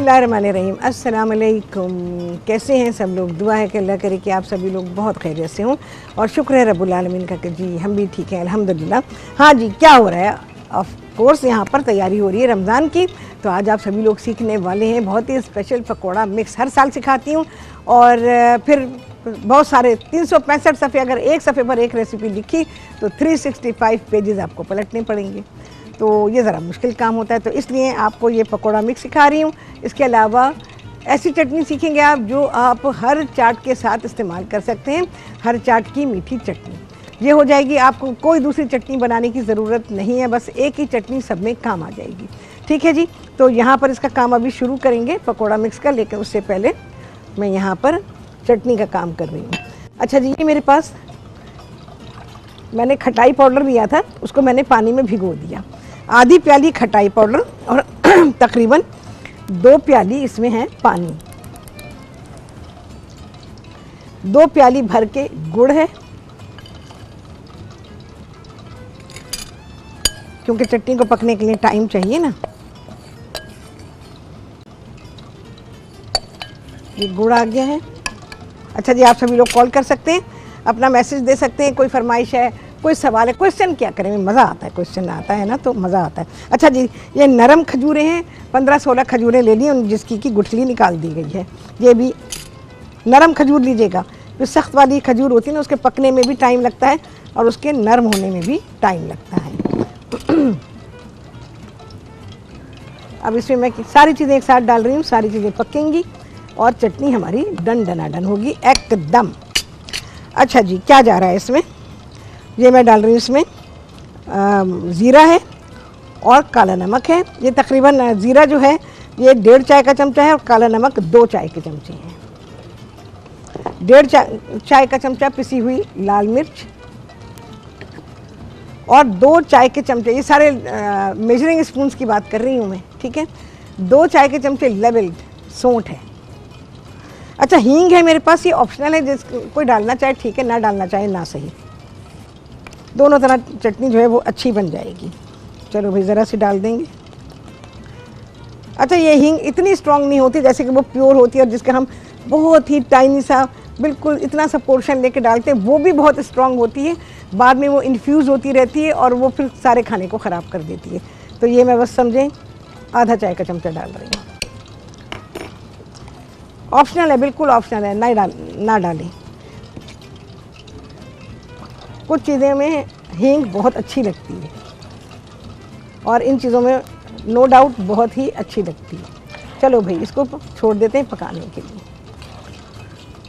बिस्मिल्लाहिर्रहमानिर्रहीम। अस्सलाम वालेकुम। कैसे हैं सब लोग? दुआ है कि अल्लाह करे कि आप सभी लोग बहुत खैरियत से हों और शुक्र है रब्बुल आलमीन का कि जी हम भी ठीक हैं अल्हम्दुलिल्लाह। हाँ जी, क्या हो रहा है? ऑफ कोर्स यहाँ पर तैयारी हो रही है रमज़ान की, तो आज आप सभी लोग सीखने वाले हैं बहुत ही स्पेशल पकौड़ा मिक्स। हर साल सिखाती हूँ और फिर बहुत सारे 365 सफ़े, अगर एक सफ़े पर एक रेसिपी लिखी तो 365 पेजेस आपको पलटने पड़ेंगे, तो ये ज़रा मुश्किल काम होता है। तो इसलिए आपको ये पकौड़ा मिक्स सिखा रही हूँ। इसके अलावा ऐसी चटनी सीखेंगे आप जो आप हर चाट के साथ इस्तेमाल कर सकते हैं। हर चाट की मीठी चटनी ये हो जाएगी, आपको कोई दूसरी चटनी बनाने की ज़रूरत नहीं है, बस एक ही चटनी सब में काम आ जाएगी। ठीक है जी, तो यहाँ पर इसका काम अभी शुरू करेंगे पकौड़ा मिक्स का, लेकिन उससे पहले मैं यहाँ पर चटनी का काम कर रही हूँ। अच्छा जी, ये मेरे पास मैंने खटाई पाउडर लिया था, उसको मैंने पानी में भिगो दिया। आधी प्याली खटाई पाउडर और तकरीबन 2 प्याली इसमें है पानी। 2 प्याली भर के गुड़ है, क्योंकि चटनी को पकने के लिए टाइम चाहिए ना। ये गुड़ आ गया है। अच्छा जी, आप सभी लोग कॉल कर सकते हैं, अपना मैसेज दे सकते हैं, कोई फरमाइश है, कोई सवाल है। क्वेश्चन क्या करें, मज़ा आता है, क्वेश्चन आता है ना तो मज़ा आता है। अच्छा जी, ये नरम खजूरें हैं, 15-16 खजूरें ले ली, जिसकी की गुठली निकाल दी गई है। ये भी नरम खजूर लीजिएगा, जो सख्त वाली खजूर होती है ना उसके पकने में भी टाइम लगता है और उसके नरम होने में भी टाइम लगता है। अब इसमें मैं सारी चीज़ें एक साथ डाल रही हूँ, सारी चीज़ें पकेंगी और चटनी हमारी डन डनाडन होगी एकदम। अच्छा जी, क्या जा रहा है इसमें? ये मैं डाल रही हूँ इसमें ज़ीरा है और काला नमक है। ये तकरीबन ज़ीरा जो है ये 1.5 चाय का चमचा है और काला नमक 2 चाय के चमचे हैं। 1.5 चाय का चमचा पिसी हुई लाल मिर्च और 2 चाय के चमचे, ये सारे मेजरिंग स्पून्स की बात कर रही हूँ मैं, ठीक है। 2 चाय के चमचे लेवल्ड सौंठ है। अच्छा, हींग है मेरे पास, ये ऑप्शनल है, जिस कोई डालना चाहे ठीक है, ना डालना चाहे ना सही। दोनों तरह चटनी जो है वो अच्छी बन जाएगी। चलो भाई, ज़रा सी डाल देंगे। अच्छा, ये हींग इतनी स्ट्रॉन्ग नहीं होती जैसे कि वो प्योर होती है और जिसका हम बहुत ही टाइनी सा बिल्कुल इतना सा पोर्शन लेके डालते हैं, वो भी बहुत स्ट्रॉन्ग होती है। बाद में वो इन्फ्यूज़ होती रहती है और वो फिर सारे खाने को ख़राब कर देती है। तो ये मैं बस समझें आधा चाय का चमचा डाल रही हूँ। ऑप्शनल है, बिल्कुल ऑप्शनल है, ना डालें। कुछ चीज़ें में हींग बहुत अच्छी लगती है और इन चीज़ों में नो डाउट बहुत ही अच्छी लगती है। चलो भाई, इसको छोड़ देते हैं पकाने के लिए,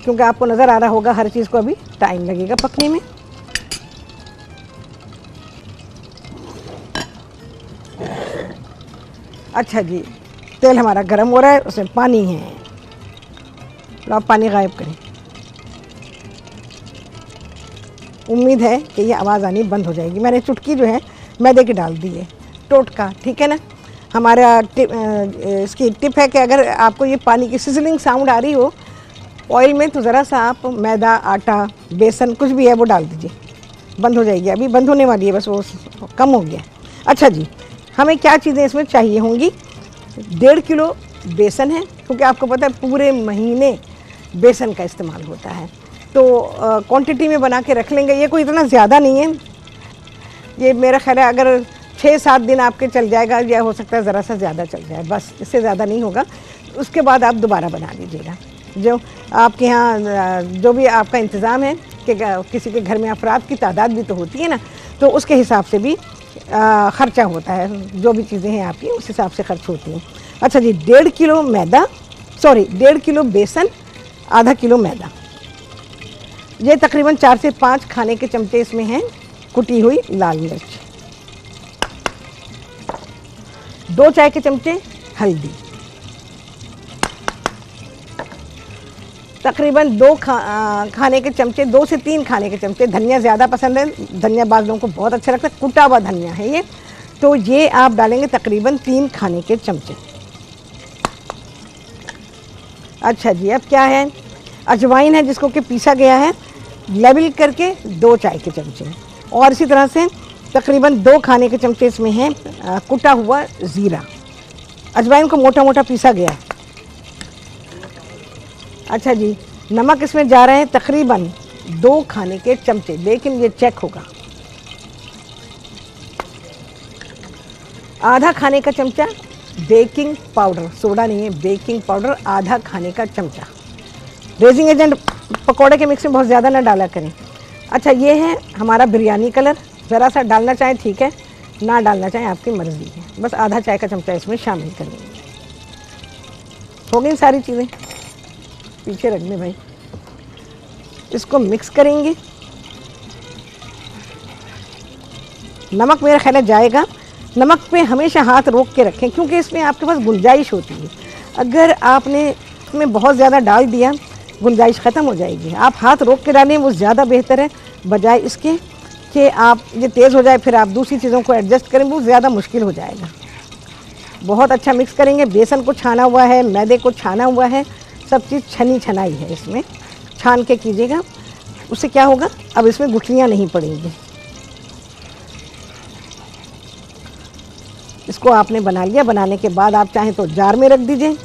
क्योंकि आपको नज़र आ रहा होगा हर चीज़ को अभी टाइम लगेगा पकने में। अच्छा जी, तेल हमारा गर्म हो रहा है, उसमें पानी है। लो, आप पानी गायब करें। उम्मीद है कि ये आवाज़ आनी बंद हो जाएगी। मैंने चुटकी जो है मैदे की डाल दी है, टोटका, ठीक है ना। हमारा इसकी टिप है कि अगर आपको ये पानी की सिजलिंग साउंड आ रही हो ऑयल में, तो ज़रा सा आप मैदा, आटा, बेसन कुछ भी है वो डाल दीजिए, बंद हो जाएगी। अभी बंद होने वाली है, बस वो कम हो गया। अच्छा जी, हमें क्या चीज़ें इसमें चाहिए होंगी? 1.5 किलो बेसन है, क्योंकि आपको पता है पूरे महीने बेसन का इस्तेमाल होता है, तो क्वांटिटी में बना के रख लेंगे। ये कोई इतना ज़्यादा नहीं है, ये मेरा ख्याल है अगर 6-7 दिन आपके चल जाएगा, या हो सकता है ज़रा सा ज़्यादा चल जाए, बस इससे ज़्यादा नहीं होगा। उसके बाद आप दोबारा बना लीजिएगा। जो आपके यहाँ जो भी आपका इंतज़ाम है कि किसी के घर में अफराद की तादाद भी तो होती है ना, तो उसके हिसाब से भी ख़र्चा होता है। जो भी चीज़ें हैं आपकी उस हिसाब से खर्च होती हैं। अच्छा जी, 1.5 किलो मैदा, 1.5 किलो बेसन, आधा किलो मैदा। ये तकरीबन 4 से 5 खाने के चमचे इसमें हैं कुटी हुई लाल मिर्च, 2 चाय के चमचे हल्दी, तकरीबन 2 खाने के चमचे, 2 से 3 खाने के चमचे धनिया। ज़्यादा पसंद है धनिया, बाज़ लोगों को बहुत अच्छा लगता है, कुटा हुआ धनिया है ये, तो ये आप डालेंगे तकरीबन 3 खाने के चमचे। अच्छा जी, अब क्या है? अजवाइन है, जिसको कि पीसा गया है लेवल करके, 2 चाय के चमचे। और इसी तरह से तकरीबन 2 खाने के चमचे इसमें हैं कुटा हुआ ज़ीरा। अजवाइन को मोटा मोटा पीसा गया है, अच्छा जी, नमक इसमें जा रहे हैं तकरीबन 2 खाने के चमचे, लेकिन ये चेक होगा। आधा खाने का चमचा बेकिंग पाउडर, सोडा नहीं है, बेकिंग पाउडर आधा खाने का चमचा। रेजिंग एजेंट पकोड़े के मिक्स में बहुत ज़्यादा ना डाला करें। अच्छा, ये है हमारा बिरयानी कलर, ज़रा सा डालना चाहें ठीक है, ना डालना चाहें आपकी मर्ज़ी है। बस आधा चाय का चमचा इसमें शामिल करेंगे। हो गई सारी चीज़ें, पीछे रख दें भाई। इसको मिक्स करेंगे। नमक मेरा ख्याल है जाएगा। नमक पे हमेशा हाथ रोक के रखें, क्योंकि इसमें आपके पास गुंजाइश होती है। अगर आपने इसमें बहुत ज़्यादा डाल दिया, गुंजाइश ख़त्म हो जाएगी। आप हाथ रोक के डालें, वो ज़्यादा बेहतर है, बजाय इसके कि आप ये तेज़ हो जाए फिर आप दूसरी चीज़ों को एडजस्ट करें, वो ज़्यादा मुश्किल हो जाएगा। बहुत अच्छा मिक्स करेंगे। बेसन को छाना हुआ है, मैदे को छाना हुआ है, सब चीज़ छनी छनाई है, इसमें छान के कीजिएगा। उससे क्या होगा, अब इसमें गुठलियाँ नहीं पड़ेंगी। इसको आपने बना लिया। बनाने के बाद आप चाहें तो जार में रख दीजिए,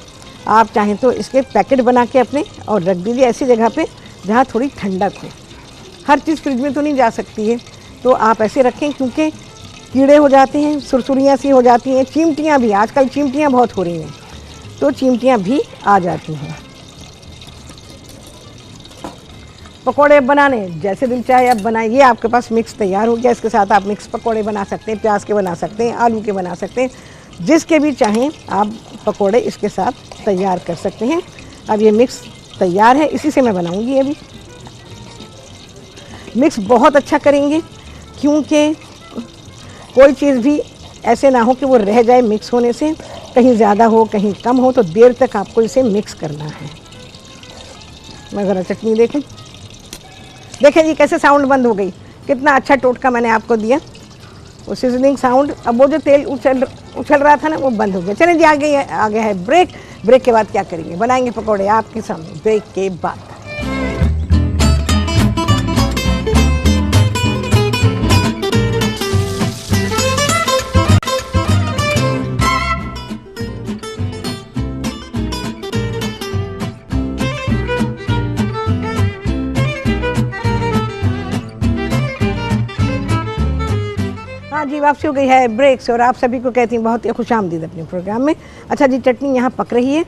आप चाहें तो इसके पैकेट बना के अपने और रख दीजिए ऐसी जगह पे जहाँ थोड़ी ठंडक हो। हर चीज़ फ्रिज में तो नहीं जा सकती है, तो आप ऐसे रखें, क्योंकि कीड़े हो जाते हैं, सुरसुरियाँ सी हो जाती हैं, चींटियाँ भी, आजकल चींटियाँ बहुत हो रही हैं, तो चींटियाँ भी आ जाती हैं। पकोड़े बनाने जैसे दिल चाहे अब बनाइए। आपके पास मिक्स तैयार हो गया। इसके साथ आप मिक्स पकोड़े बना सकते हैं, प्याज के बना सकते हैं, आलू के बना सकते हैं, जिसके भी चाहें आप पकोड़े इसके साथ तैयार कर सकते हैं। अब ये मिक्स तैयार है, इसी से मैं बनाऊंगी। अभी मिक्स बहुत अच्छा करेंगे, क्योंकि कोई चीज़ भी ऐसे ना हो कि वो रह जाए मिक्स होने से, कहीं ज़्यादा हो कहीं कम हो, तो देर तक आपको इसे मिक्स करना है। मैं ज़रा चटनी देखें, देखें जी कैसे साउंड बंद हो गई, कितना अच्छा टोटका मैंने आपको दिया, वो सिजलिंग साउंड। अब वो जो तेल उछल रहा था ना, वो बंद हो गया। चलें जी, आ गया है ब्रेक। ब्रेक के बाद क्या करेंगे, बनाएंगे पकौड़े आपके सामने ब्रेक के बाद। हाँ जी, वापसी हो गई है ब्रेक से, और आप सभी को कहती हूँ बहुत ही खुशामदीद अपने प्रोग्राम में। अच्छा जी, चटनी यहाँ पक रही है,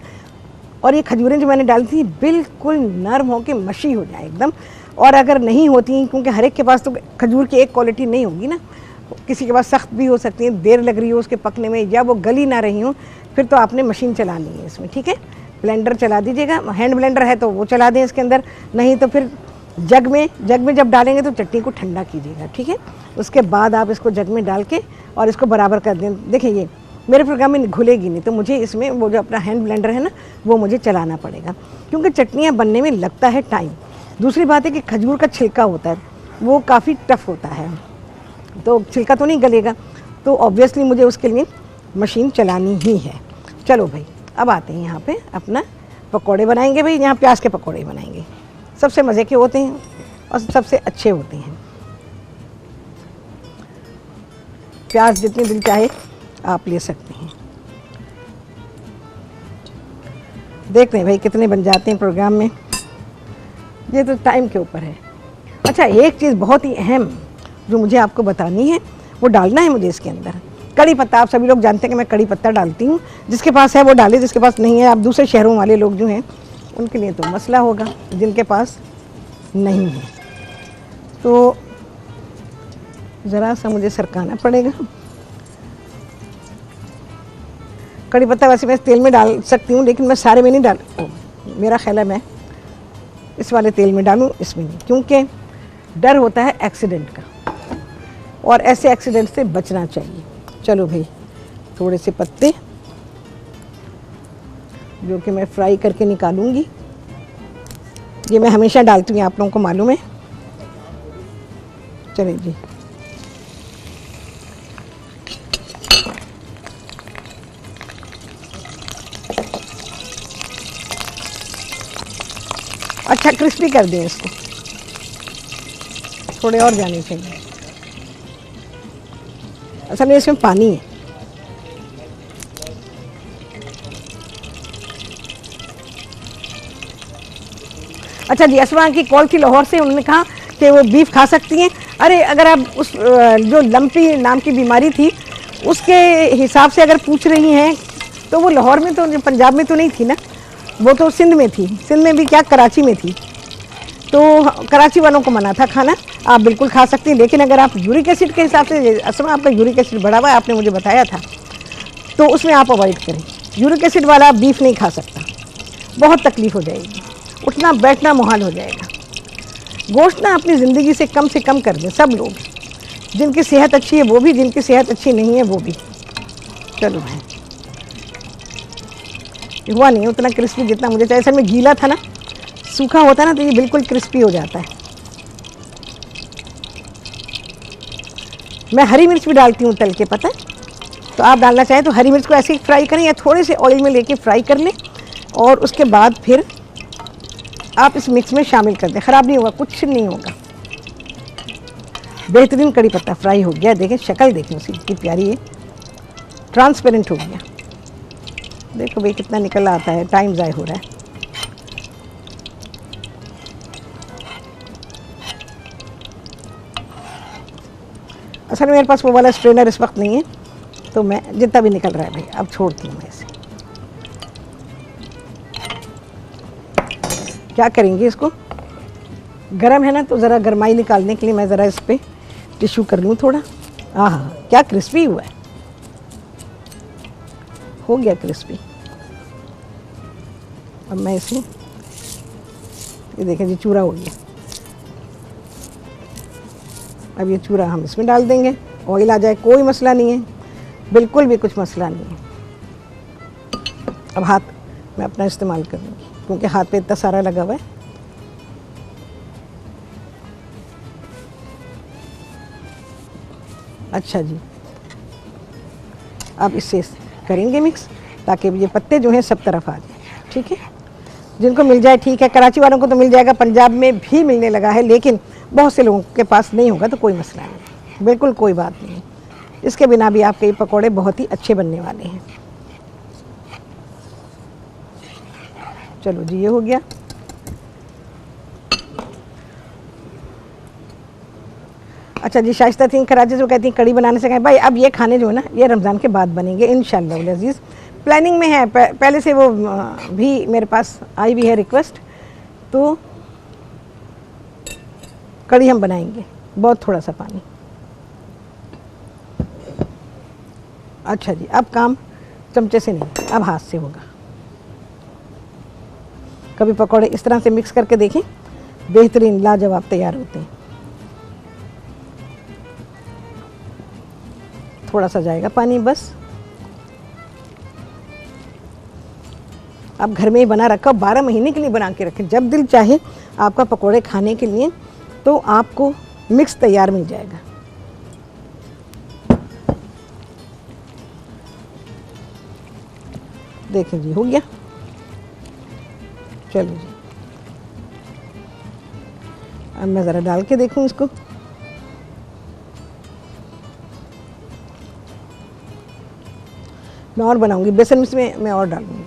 और ये खजूरें जो मैंने डाली थी बिल्कुल नरम हो के मशी हो जाए एकदम। और अगर नहीं होती, क्योंकि हर एक के पास तो खजूर की एक क्वालिटी नहीं होगी ना, किसी के पास सख्त भी हो सकती है, देर लग रही हो उसके पकने में, या वो गली ना रही हो, फिर तो आपने मशीन चलानी है इसमें, ठीक है। ब्लेंडर चला दीजिएगा, हैंड ब्लेंडर है तो वो चला दें इसके अंदर, नहीं तो फिर जग में जब डालेंगे तो चटनी को ठंडा कीजिएगा, ठीक है। उसके बाद आप इसको जग में डाल के और इसको बराबर कर दें। देखिए ये मेरे प्रोग्राम में घुलेगी नहीं, तो मुझे इसमें वो जो अपना हैंड ब्लेंडर है ना, वो मुझे चलाना पड़ेगा, क्योंकि चटनियाँ बनने में लगता है टाइम। दूसरी बात है कि खजूर का छिलका होता है, वो काफ़ी टफ होता है, तो छिलका तो नहीं गलेगा, तो ऑब्वियसली मुझे उसके लिए मशीन चलानी ही है। चलो भाई, अब आते हैं यहाँ पे अपना पकोड़े बनाएंगे। भाई यहाँ प्याज के पकोड़े बनाएंगे, सबसे मज़े के होते हैं और सबसे अच्छे होते हैं। प्याज जितने दिल चाहे आप ले सकते हैं। देखते हैं भाई कितने बन जाते हैं प्रोग्राम में, ये तो टाइम के ऊपर है। अच्छा, एक चीज़ बहुत ही अहम जो मुझे आपको बतानी है, वो डालना है मुझे इसके अंदर कड़ी पत्ता। आप सभी लोग जानते हैं कि मैं कड़ी पत्ता डालती हूँ, जिसके पास है वो डाले, जिसके पास नहीं है, आप दूसरे शहरों वाले लोग जो हैं उनके लिए तो मसला होगा, जिनके पास नहीं है तो ज़रा सा मुझे सरकाना पड़ेगा। कड़ी पत्ता वैसे मैं तेल में डाल सकती हूँ, लेकिन मैं सारे में नहीं डाल, मेरा ख्याल है मैं इस वाले तेल में डालूँ, इसमें नहीं, क्योंकि डर होता है एक्सीडेंट का, और ऐसे एक्सीडेंट से बचना चाहिए। चलो भाई, थोड़े से पत्ते जो कि मैं फ्राई करके निकालूंगी, ये मैं हमेशा डालती हूँ, आप लोगों को मालूम है। चलिए जी, अच्छा क्रिस्पी कर दें इसको, थोड़े और जाने चाहिए। असल में इसमें पानी है, अच्छा जी, असमा की कॉल थी लाहौर से, उन्होंने कहा कि वो बीफ खा सकती हैं। अरे अगर आप उस जो लंपी नाम की बीमारी थी उसके हिसाब से अगर पूछ रही हैं तो वो लाहौर में तो, पंजाब में तो नहीं थी ना, वो तो सिंध में थी। सिंध में भी क्या, कराची में थी। तो कराची वालों को मना था खाना, आप बिल्कुल खा सकती हैं। लेकिन अगर आप यूरिक एसिड के हिसाब से, असमा आपका यूरिक एसिड बढ़ा हुआ है, आपने मुझे बताया था, तो उसमें आप अवॉइड करें। यूरिक एसिड वाला बीफ नहीं खा सकता, बहुत तकलीफ़ हो जाएगी, उठना बैठना मुहाल हो जाएगा। गोश्त ना अपनी ज़िंदगी से कम कर दें सब लोग, जिनकी सेहत अच्छी है वो भी, जिनकी सेहत अच्छी नहीं है वो भी। चलो भाई, हुआ नहीं उतना क्रिस्पी जितना मुझे चाहिए। असल में गीला था ना, सूखा होता ना तो ये बिल्कुल क्रिस्पी हो जाता है। मैं हरी मिर्च भी डालती हूँ तल के, पता है, तो आप डालना चाहें तो हरी मिर्च को ऐसे ही फ्राई करें या थोड़े से ऑयल में लेके फ्राई कर लें, और उसके बाद फिर आप इस मिक्स में शामिल कर दें। ख़राब नहीं होगा, कुछ नहीं होगा। बेहतरीन कड़ी पत्ता फ्राई हो गया। देखें शक्ल, देखें उसकी कितनी प्यारी है, ट्रांसपेरेंट हो गया। देखो भाई कितना निकल आता है, टाइम ज़ाय हो रहा है। असल में मेरे पास वो वाला स्ट्रेनर इस वक्त नहीं है, तो मैं जितना भी निकल रहा है भाई अब छोड़ती हूँ मैं इसे। क्या करेंगे, इसको गरम है ना, तो ज़रा गरमाई निकालने के लिए मैं ज़रा इस पर टिश्यू कर लूँ थोड़ा। आहा, क्या क्रिस्पी हुआ है, हो गया क्रिस्पी। अब मैं इसे, ये देखें जी, चूरा हो गया। अब ये चूरा हम इसमें डाल देंगे, ऑयल आ जाए कोई मसला नहीं है, बिल्कुल भी कुछ मसला नहीं है। अब हाथ मैं अपना इस्तेमाल करूँगी क्योंकि हाथ पे इतना सारा लगा हुआ है। अच्छा जी, अब इससे करेंगे मिक्स ताकि ये पत्ते जो हैं सब तरफ आ जाए। ठीक है, जिनको मिल जाए ठीक है, कराची वालों को तो मिल जाएगा, पंजाब में भी मिलने लगा है, लेकिन बहुत से लोगों के पास नहीं होगा तो कोई मसला नहीं, बिल्कुल कोई बात नहीं। इसके बिना भी आपके ये पकौड़े बहुत ही अच्छे बनने वाले हैं। चलो जी, ये हो गया। अच्छा जी, शाइस्ता थी कराची से, वो कहती हैं कड़ी बनाने से कहें भाई अब ये खाने जो है ना ये रमज़ान के बाद बनेंगे इंशाअल्लाह अज़ीज़। प्लानिंग में है, पहले से वो भी मेरे पास आई भी है रिक्वेस्ट, तो कड़ी हम बनाएंगे, बहुत थोड़ा सा पानी। अच्छा जी, अब काम चमचे से नहीं, अब हाथ से होगा। कभी पकौड़े इस तरह से मिक्स करके देखें, बेहतरीन लाजवाब तैयार होते हैं। थोड़ा सा जाएगा पानी बस। आप घर में ही बना रखा, 12 महीने के लिए बना के रखें, जब दिल चाहे आपका पकौड़े खाने के लिए तो आपको मिक्स तैयार मिल जाएगा। देखें जी, हो गया। चलो जी, अब मैं ज़रा डाल के देखूं इसको। मैं और बनाऊंगी, बेसन इसमें मैं और डालूंगी।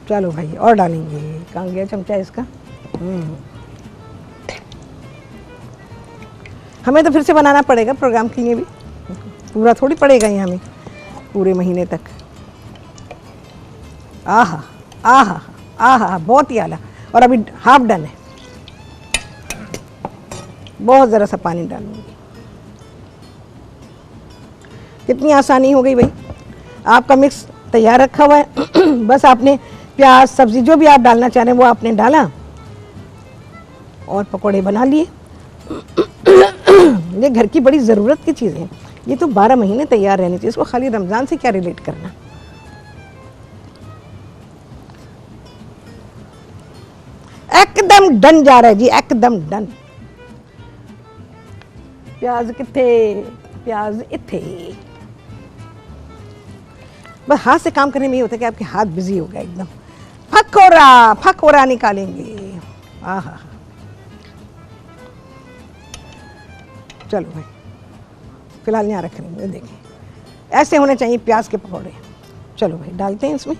चलो भाई, और डालेंगे। कहाँ गया चमचा इसका? हमें तो फिर से बनाना पड़ेगा प्रोग्राम के लिए भी, पूरा थोड़ी पड़ेगा ये हमें पूरे महीने तक। आहा आहा आहा, बहुत ही आला। और अभी हाफ डन है, बहुत ज़रा सा पानी डालूंगी। कितनी आसानी हो गई भाई, आपका मिक्स तैयार रखा हुआ है बस आपने प्याज सब्ज़ी जो भी आप डालना चाह रहे हैं वो आपने डाला और पकोड़े बना लिए। ये घर की बड़ी ज़रूरत की चीज़ है, ये तो 12 महीने तैयार रहनी चाहिए, इसको खाली रमज़ान से क्या रिलेट करना। एकदम डन जा रहा है जी, एकदम डन। प्याज किथे, प्याज इथे। बस हाथ से काम करने में ये होता है कि आपके हाथ बिजी हो गए एकदम। फकोरा फकोरा निकालेंगे। आहा, चलो भाई, फिलहाल यहाँ रख रहे हैं। देखें ऐसे होने चाहिए प्याज के पकौड़े। चलो भाई, डालते हैं इसमें।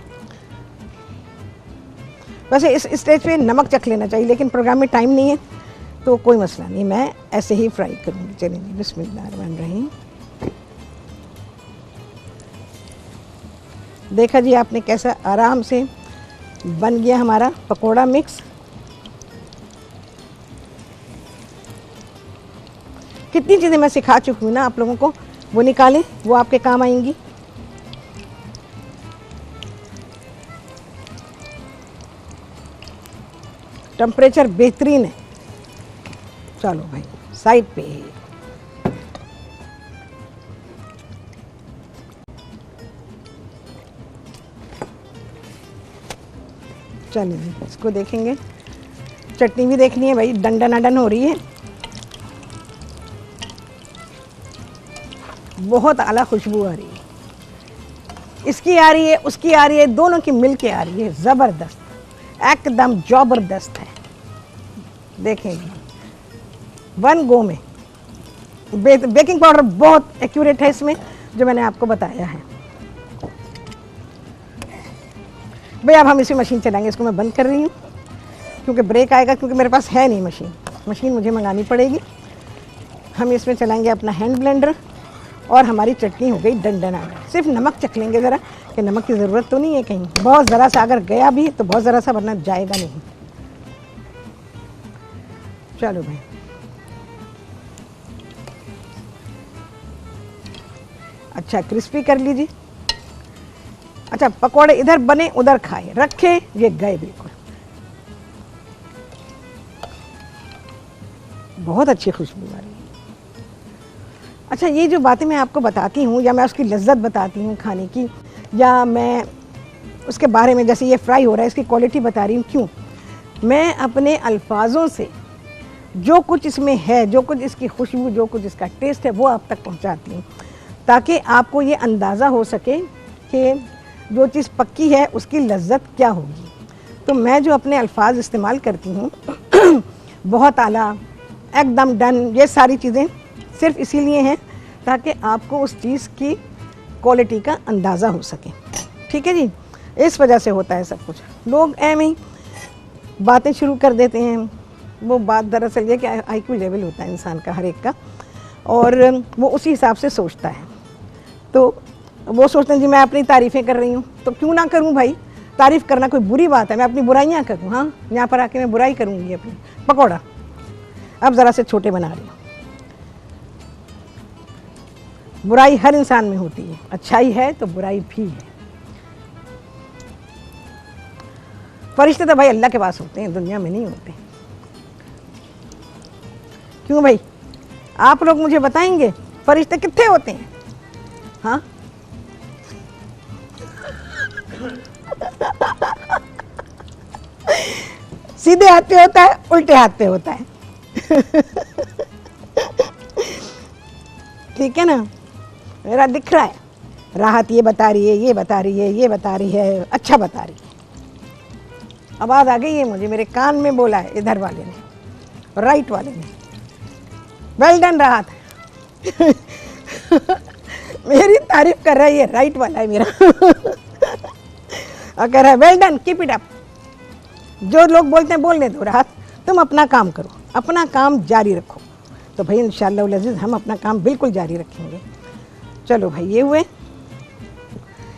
वैसे इस स्टेज पे नमक चख लेना चाहिए, लेकिन प्रोग्राम में टाइम नहीं है तो कोई मसला नहीं, मैं ऐसे ही फ्राई करूँगी। चलिए जी, बिस्मिल्लाहिर्रहमानिर्रहीम। देखा जी आपने कैसा आराम से बन गया हमारा पकोड़ा मिक्स। कितनी चीज़ें मैं सिखा चुकी हूँ ना आप लोगों को, वो निकालें, वो आपके काम आएंगी। टेम्परेचर बेहतरीन है। चलो भाई साइड पे। चलिए इसको देखेंगे, चटनी भी देखनी है भाई, डंडन अडन हो रही है, बहुत आला खुशबू आ रही है, इसकी आ रही है, उसकी आ रही है, दोनों की मिल के आ रही है, ज़बरदस्त, एकदम जबरदस्त है। देखेंगे वन गो में। बेकिंग पाउडर बहुत एक्यूरेट है इसमें, जो मैंने आपको बताया है। भाई अब हम इसी मशीन चलाएंगे, इसको मैं बंद कर रही हूँ क्योंकि ब्रेक आएगा, क्योंकि मेरे पास है नहीं मशीन मुझे मंगानी पड़ेगी। हम इसमें चलाएंगे अपना हैंड ब्लेंडर और हमारी चटनी हो गई डंडन आडन। सिर्फ नमक चख लेंगे ज़रा कि नमक की ज़रूरत तो नहीं है कहीं, बहुत ज़रा सा अगर गया भी तो बहुत ज़रा सा, वरना जाएगा नहीं। चलो भाई अच्छा क्रिस्पी कर लीजिए। अच्छा पकोड़े इधर बने उधर खाए, रखे ये गए बिल्कुल, बहुत अच्छी खुशबू आ रही है। अच्छा ये जो बातें मैं आपको बताती हूँ, या मैं उसकी लज्जत बताती हूँ खाने की, या मैं उसके बारे में, जैसे ये फ्राई हो रहा है इसकी क्वालिटी बता रही हूँ, क्यों? मैं अपने अल्फाजों से जो कुछ इसमें है, जो कुछ इसकी खुशबू, जो कुछ इसका टेस्ट है, वो आप तक पहुँचाती हूँ, ताकि आपको ये अंदाज़ा हो सके कि जो चीज़ पक्की है उसकी लज्जत क्या होगी। तो मैं जो अपने अल्फाज इस्तेमाल करती हूँ बहुत आला, एकदम डन, ये सारी चीज़ें सिर्फ इसीलिए हैं ताकि आपको उस चीज़ की क्वालिटी का अंदाज़ा हो सके। ठीक है जी, इस वजह से होता है सब कुछ। लोग ऐਵੇਂ ही बातें शुरू कर देते हैं, वो बात दरअसल ये कि आईक्यू लेवल होता है इंसान का हर एक का, और वो उसी हिसाब से सोचता है। तो वो सोचते हैं जी मैं अपनी तारीफ़ें कर रही हूँ, तो क्यों ना करूँ भाई, तारीफ़ करना कोई बुरी बात है? मैं अपनी बुराइयाँ करूँ? हाँ, यहाँ पर आके मैं बुराई करूँगी अपनी। पकौड़ा अब ज़रा से छोटे बना रही हूँ। बुराई हर इंसान में होती है, अच्छाई है तो बुराई भी है। फरिश्ते तो भाई अल्लाह के पास होते हैं, दुनिया में नहीं होते। क्यों भाई, आप लोग मुझे बताएंगे फरिश्ते कितने होते हैं? हाँ सीधे हाथ पे होता है, उल्टे हाथ पे होता है ठीक है ना, मेरा दिख रहा है। राहत ये बता रही है, ये बता रही है, ये बता रही है, अच्छा बता रही है। आवाज़ आ गई है मुझे, मेरे कान में बोला है इधर वाले ने, राइट वाले ने। वेल डन राहत मेरी तारीफ कर रहा है, ये राइट वाला है मेरा और कह रहा है well done, keep it up. जो लोग बोलते हैं बोलने दो राहत, तुम अपना काम करो, अपना काम जारी रखो। तो भाई इंशाअल्लाह उल अज़ीज़ हम अपना काम बिल्कुल जारी रखेंगे। चलो भाई ये हुए।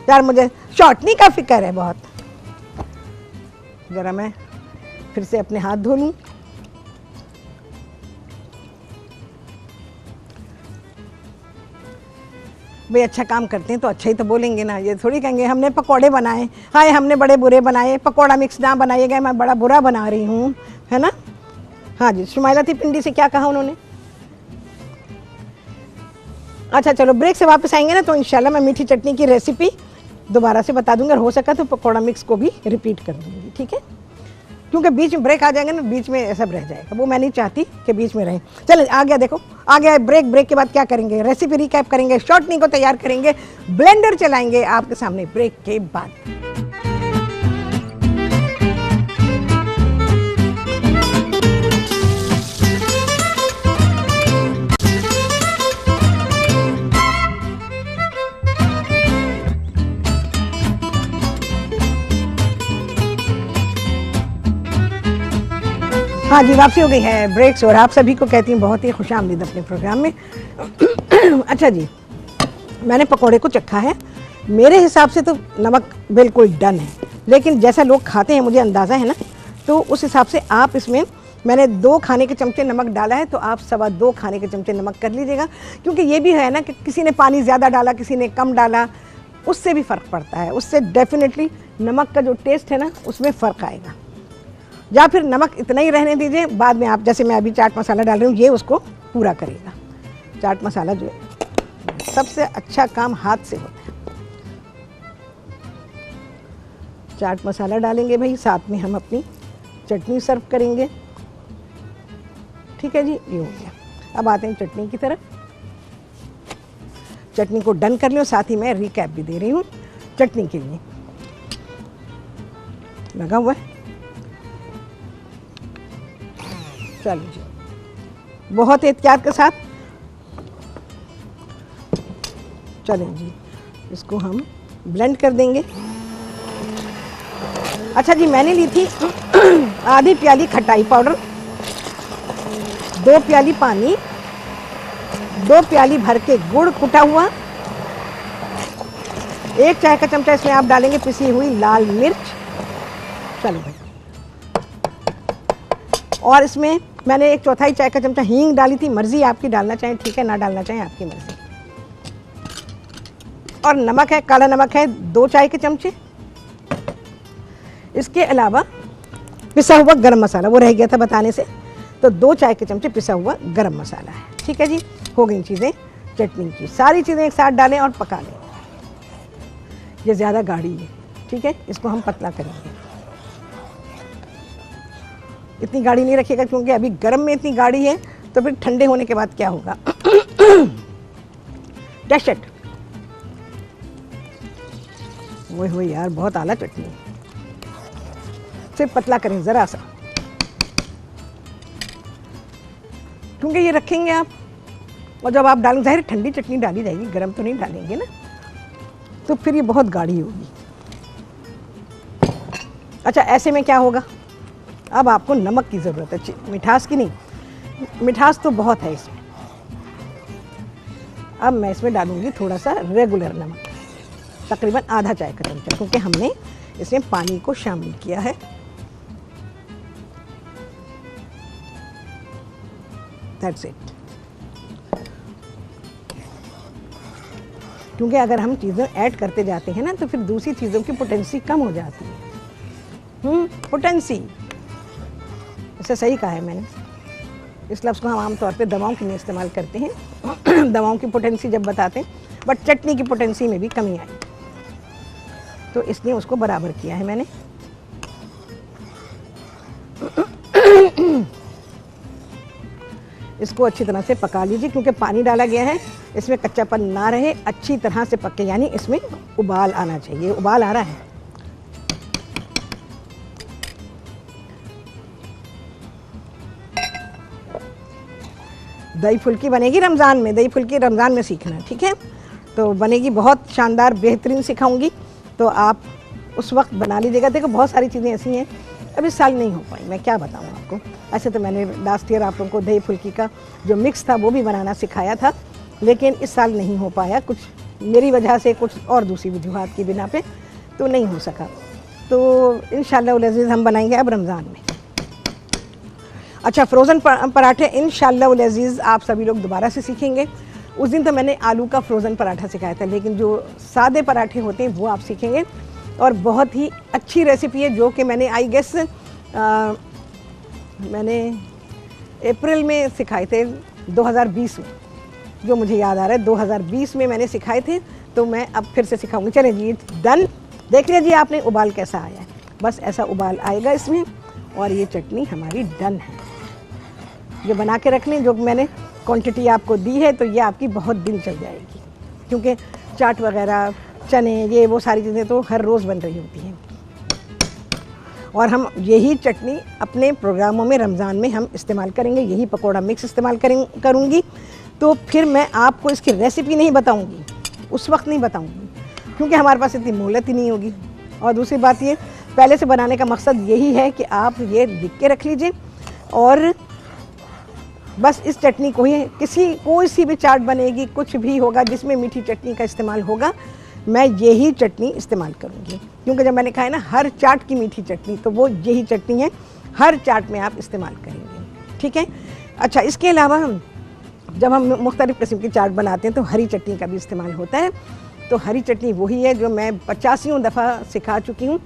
यार मुझे शॉर्टनी का फिक्र है बहुत, ज़रा मैं फिर से अपने हाथ धो लूँ। भाई अच्छा काम करते हैं तो अच्छा ही तो बोलेंगे ना, ये थोड़ी कहेंगे हमने पकोड़े बनाए, हाय हमने बड़े बुरे बनाए, पकोड़ा मिक्स ना बनाए गए, मैं बड़ा बुरा बना रही हूँ, है ना। हाँ जी, शुमाइला थी पिंडी से क्या कहा उन्होंने? अच्छा चलो ब्रेक से वापस आएंगे ना तो इंशाल्लाह मैं मीठी चटनी की रेसिपी दोबारा से बता दूंगा, और हो सका तो पकोड़ा मिक्स को भी रिपीट कर दूंगी। ठीक है, क्योंकि बीच में ब्रेक आ जाएंगे ना, बीच में सब रह जाएगा, वो मैं नहीं चाहती कि बीच में रहे। चलो आ गया, देखो आ गया ब्रेक। ब्रेक के बाद क्या करेंगे? रेसिपी रिकैप करेंगे, शॉर्टनी को तैयार करेंगे, ब्लेंडर चलाएंगे आपके सामने ब्रेक के बाद। हाँ जी, वापसी हो गई है ब्रेक्स और आप सभी को कहती हूँ बहुत ही खुशामदीद अपने प्रोग्राम में। अच्छा जी, मैंने पकोड़े को चखा है, मेरे हिसाब से तो नमक बिल्कुल डन है, लेकिन जैसा लोग खाते हैं मुझे अंदाज़ा है ना, तो उस हिसाब से आप इसमें, मैंने 2 खाने के चमचे नमक डाला है तो आप 2.25 खाने के चमचे नमक कर लीजिएगा, क्योंकि ये भी है ना कि किसी ने पानी ज़्यादा डाला, किसी ने कम डाला, उससे भी फ़र्क पड़ता है। उससे डेफिनेटली नमक का जो टेस्ट है ना उसमें फ़र्क आएगा। या फिर नमक इतना ही रहने दीजिए, बाद में आप, जैसे मैं अभी चाट मसाला डाल रही हूँ, ये उसको पूरा करेगा। चाट मसाला जो है सबसे अच्छा काम हाथ से होता है। चाट मसाला डालेंगे भाई, साथ में हम अपनी चटनी सर्व करेंगे। ठीक है जी, ये हो गया। अब आते हैं चटनी की तरफ। चटनी को डन कर लो, साथ ही मैं रिकैप भी दे रही हूँ चटनी के लिए। लगा हुआ है, चलिए जी, बहुत एहतियात के साथ चलें जी, इसको हम ब्लेंड कर देंगे। अच्छा जी, मैंने ली थी आधी प्याली खटाई पाउडर, 2 प्याली पानी, 2 प्याली भर के गुड़ कुटा हुआ, 1 चाय का चमचा इसमें आप डालेंगे पिसी हुई लाल मिर्च। चलो भाई, और इसमें मैंने 1/4 चाय का चमचा हींग डाली थी, मर्जी आपकी, डालना चाहें ठीक है, ना डालना चाहें आपकी मर्जी। और नमक है, काला नमक है 2 चाय के चमचे। इसके अलावा पिसा हुआ गरम मसाला, वो रह गया था बताने से, तो 2 चाय के चमचे पिसा हुआ गरम मसाला है। ठीक है जी, हो गई चीज़ें चटनी की। सारी चीज़ें एक साथ डालें और पका लें। ये ज़्यादा गाढ़ी है, ठीक है, इसको हम पतला करेंगे। इतनी गाढ़ी नहीं रखिएगा, क्योंकि अभी गर्म में इतनी गाढ़ी है तो फिर ठंडे होने के बाद क्या होगा। डैशट, वो हो यार, बहुत आला चटनी है। सिर्फ पतला करें ज़रा सा, क्योंकि ये रखेंगे आप, और जब आप डालें, ज़ाहिर ठंडी चटनी डाली जाएगी, गरम तो नहीं डालेंगे ना, तो फिर ये बहुत गाढ़ी होगी। अच्छा, ऐसे में क्या होगा, अब आपको नमक की ज़रूरत है, मिठास की नहीं, मिठास तो बहुत है इसमें। अब मैं इसमें डालूंगी थोड़ा सा रेगुलर नमक, तकरीबन आधा चाय का चमचा, क्योंकि हमने इसमें पानी को शामिल किया है। That's it. क्योंकि अगर हम चीज़ें ऐड करते जाते हैं ना, तो फिर दूसरी चीज़ों की पोटेंसी कम हो जाती है। पोटेंसी, इसे सही कहा है मैंने। इस लफ्ज़ को हम आमतौर पे दवाओं के लिए इस्तेमाल करते हैं। दवाओं की पोटेंसी जब बताते हैं, बट चटनी की पोटेंसी में भी कमी आई, तो इसलिए उसको बराबर किया है मैंने। इसको अच्छी तरह से पका लीजिए, क्योंकि पानी डाला गया है, इसमें कच्चापन ना रहे, अच्छी तरह से पके, यानी इसमें उबाल आना चाहिए। उबाल आ रहा है। दही फुल्की बनेगी रमज़ान में, दही फुल्की रमज़ान में सीखना, ठीक है, तो बनेगी बहुत शानदार, बेहतरीन सिखाऊंगी, तो आप उस वक्त बना लीजिएगा। देखो, बहुत सारी चीज़ें ऐसी हैं अब इस साल नहीं हो पाई, मैं क्या बताऊँ आपको। ऐसे तो मैंने लास्ट ईयर आप लोगों को दही फुल्की का जो मिक्स था वो भी बनाना सिखाया था, लेकिन इस साल नहीं हो पाया, कुछ मेरी वजह से, कुछ और दूसरी वजूहात की बिना पे तो नहीं हो सका। तो इंशाअल्लाह अज़ीज़ हम बनाएंगे अब रमज़ान में। अच्छा, फ्रोज़न पराठे इंशाअल्लाह अज़ीज़ आप सभी लोग दोबारा से सीखेंगे। उस दिन तो मैंने आलू का फ्रोज़न पराठा सिखाया था, लेकिन जो सादे पराठे होते हैं वो आप सीखेंगे। और बहुत ही अच्छी रेसिपी है, जो कि मैंने आई गेस मैंने अप्रैल में सिखाए थे 2020 में, जो मुझे याद आ रहा है 2020 में मैंने सिखाए थे, तो मैं अब फिर से सिखाऊंगी। चलें जी, डन। देख लीजिए आपने उबाल कैसा आया है, बस ऐसा उबाल आएगा इसमें, और ये चटनी हमारी डन है। ये बना के रख लें, जो मैंने क्वांटिटी आपको दी है, तो ये आपकी बहुत दिन चल जाएगी, क्योंकि चाट वगैरह, चने, ये वो सारी चीज़ें तो हर रोज़ बन रही होती हैं। और हम यही चटनी अपने प्रोग्रामों में रमज़ान में हम इस्तेमाल करेंगे, यही पकौड़ा मिक्स इस्तेमाल करूँगी। तो फिर मैं आपको इसकी रेसिपी नहीं बताऊँगी, उस वक्त नहीं बताऊँगी, क्योंकि हमारे पास इतनी मोहलत ही नहीं होगी। और दूसरी बात ये, पहले से बनाने का मकसद यही है कि आप ये लिख के रख लीजिए, और बस इस चटनी को ही कोई सी भी चाट बनेगी, कुछ भी होगा जिसमें मीठी चटनी का इस्तेमाल होगा, मैं यही चटनी इस्तेमाल करूँगी। क्योंकि जब मैंने कहा है ना हर चाट की मीठी चटनी, तो वो यही चटनी है, हर चाट में आप इस्तेमाल करेंगे, ठीक है। अच्छा, इसके अलावा जब हम मुख्तलिफ़ किस्म की चाट बनाते हैं तो हरी चटनी का भी इस्तेमाल होता है। तो हरी चटनी वही है जो मैं 85 दफ़ा सिखा चुकी हूँ,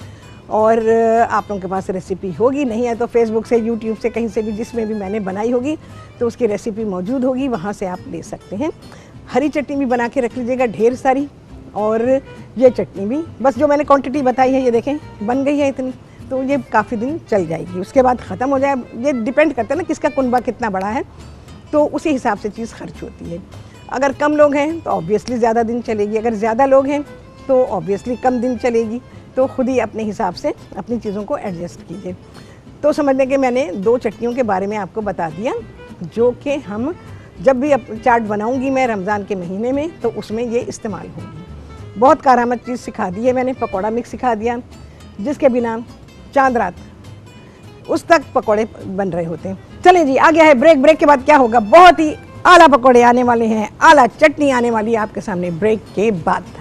और आप लोगों के पास रेसिपी होगी, नहीं है तो फेसबुक से, यूट्यूब से, कहीं से भी जिसमें भी मैंने बनाई होगी तो उसकी रेसिपी मौजूद होगी, वहाँ से आप ले सकते हैं। हरी चटनी भी बना के रख लीजिएगा ढेर सारी, और ये चटनी भी बस जो मैंने क्वांटिटी बताई है, ये देखें बन गई है इतनी, तो ये काफ़ी दिन चल जाएगी। उसके बाद ख़त्म हो जाए, ये डिपेंड करता है ना किसका कुनबा कितना बड़ा है, तो उसी हिसाब से चीज़ खर्च होती है। अगर कम लोग हैं तो ऑब्वियसली ज़्यादा दिन चलेगी, अगर ज़्यादा लोग हैं तो ऑब्वियसली कम दिन चलेगी। तो ख़ुद ही अपने हिसाब से अपनी चीज़ों को एडजस्ट कीजिए। तो समझने के मैंने 2 चटनियों के बारे में आपको बता दिया, जो कि हम जब भी चाट बनाऊंगी मैं रमज़ान के महीने में, तो उसमें ये इस्तेमाल होगी। बहुत कारआमद चीज़ सिखा दी है मैंने, पकौड़ा मिक्स सिखा दिया, जिसके बिना चांद रात उस तक पकौड़े बन रहे होते हैं। चलें जी, आ गया है ब्रेक। ब्रेक के बाद क्या होगा, बहुत ही आला पकौड़े आने वाले हैं, आला चटनी आने वाली है आपके सामने ब्रेक के बाद।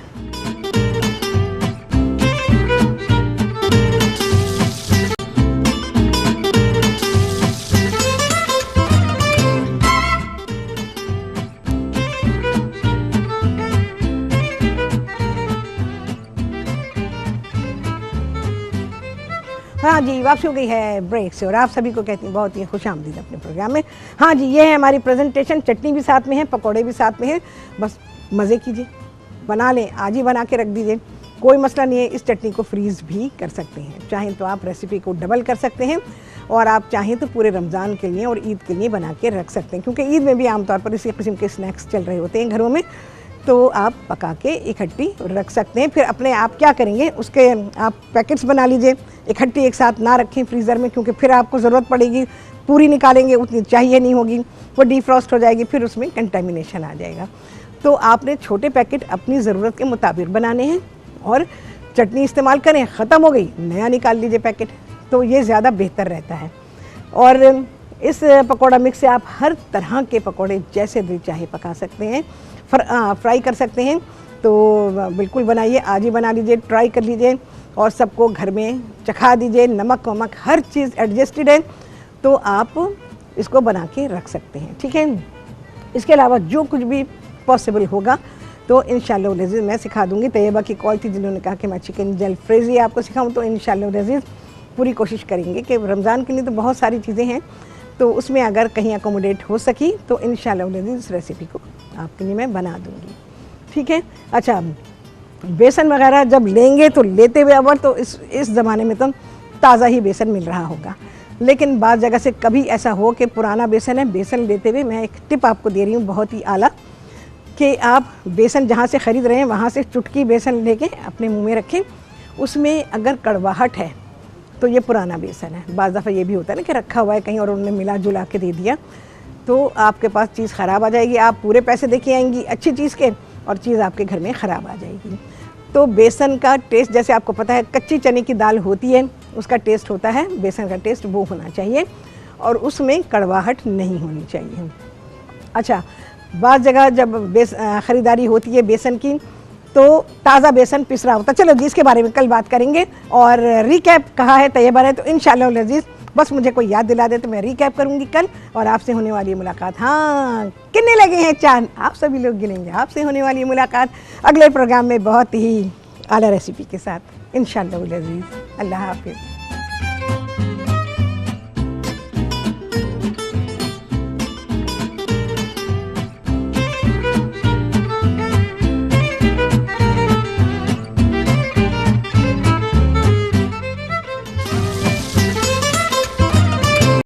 हाँ जी, वापसी हो गई है ब्रेक से, और आप सभी को कहती हूँ बहुत ही खुशामदीद अपने प्रोग्राम में। हाँ जी, ये है हमारी प्रेजेंटेशन, चटनी भी साथ में है, पकौड़े भी साथ में है, बस मज़े कीजिए, बना लें, आज ही बना के रख दीजिए, कोई मसला नहीं है। इस चटनी को फ्रीज़ भी कर सकते हैं, चाहें तो आप रेसिपी को डबल कर सकते हैं, और आप चाहें तो पूरे रमज़ान के लिए और ईद के लिए बना के रख सकते हैं, क्योंकि ईद में भी आमतौर पर इसी किस्म के स्नैक्स चल रहे होते हैं घरों में, तो आप पका के इकट्ठी रख सकते हैं। फिर अपने आप क्या करेंगे, उसके आप पैकेट्स बना लीजिए, इकट्ठी एक साथ ना रखें फ्रीज़र में, क्योंकि फिर आपको ज़रूरत पड़ेगी, पूरी निकालेंगे उतनी चाहिए नहीं होगी, वो डिफ्रॉस्ट हो जाएगी, फिर उसमें कंटामिनेशन आ जाएगा। तो आपने छोटे पैकेट अपनी ज़रूरत के मुताबिक बनाने हैं, और चटनी इस्तेमाल करें, ख़त्म हो गई नया निकाल लीजिए पैकेट, तो ये ज़्यादा बेहतर रहता है। और इस पकौड़ा मिक्स से आप हर तरह के पकौड़े जैसे दिल चाहे पका सकते हैं, फ्राई कर सकते हैं। तो बिल्कुल बनाइए, आज ही बना लीजिए, ट्राई कर लीजिए, और सबको घर में चखा दीजिए। नमक वमक हर चीज़ एडजस्टेड है, तो आप इसको बना के रख सकते हैं, ठीक है। इसके अलावा जो कुछ भी पॉसिबल होगा तो इंशाअल्लाह लज़ीज़ मैं सिखा दूँगी। तैयबा की कॉल थी जिन्होंने कहा कि मैं चिकन जलफ्रेज़ी आपको सिखाऊँ, तो इंशाअल्लाह लज़ीज़ पूरी कोशिश करेंगे कि रमज़ान के लिए तो बहुत सारी चीज़ें हैं, तो उसमें अगर कहीं अकोमोडेट हो सकी तो इंशाअल्लाह लज़ीज़ इस रेसिपी को आपके लिए मैं बना दूँगी, ठीक है। अच्छा, बेसन वगैरह जब लेंगे तो लेते हुए अवर तो इस ज़माने में तो ताज़ा ही बेसन मिल रहा होगा, लेकिन बाद जगह से कभी ऐसा हो कि पुराना बेसन है, बेसन लेते हुए मैं एक टिप आपको दे रही हूँ बहुत ही आला, कि आप बेसन जहाँ से ख़रीद रहे हैं वहाँ से चुटकी बेसन लेके अपने मुंह में रखें। उसमें अगर कड़वाहट है तो ये पुराना बेसन है। बाज़ दफ़ा ये भी होता है ना कि रखा हुआ है कहीं और उन्होंने मिला जुला के दे दिया, तो आपके पास चीज़ ख़राब आ जाएगी, आप पूरे पैसे देके आएंगी अच्छी चीज़ के, और चीज़ आपके घर में ख़राब आ जाएगी। तो बेसन का टेस्ट, जैसे आपको पता है कच्ची चने की दाल होती है, उसका टेस्ट होता है, बेसन का टेस्ट वो होना चाहिए, और उसमें कड़वाहट नहीं होनी चाहिए। अच्छा, बाज़ जगह जब ख़रीदारी होती है बेसन की तो ताज़ा बेसन पिस रहा होता है। चलो जी, इसके बारे में कल बात करेंगे, और रिकैप कहा है तैयबा ने, तो इंशाअल्लाह लज़ीज़ बस मुझे कोई याद दिला दे तो मैं रिकैप करूँगी कल, और आपसे होने वाली मुलाकात, हाँ कितने लगे हैं चांद, आप सभी लोग गिनेंगे। आपसे होने वाली मुलाकात अगले प्रोग्राम में बहुत ही आला रेसिपी के साथ इंशाअल्लाह लज़ीज़। अल्लाह हाफ़िज़।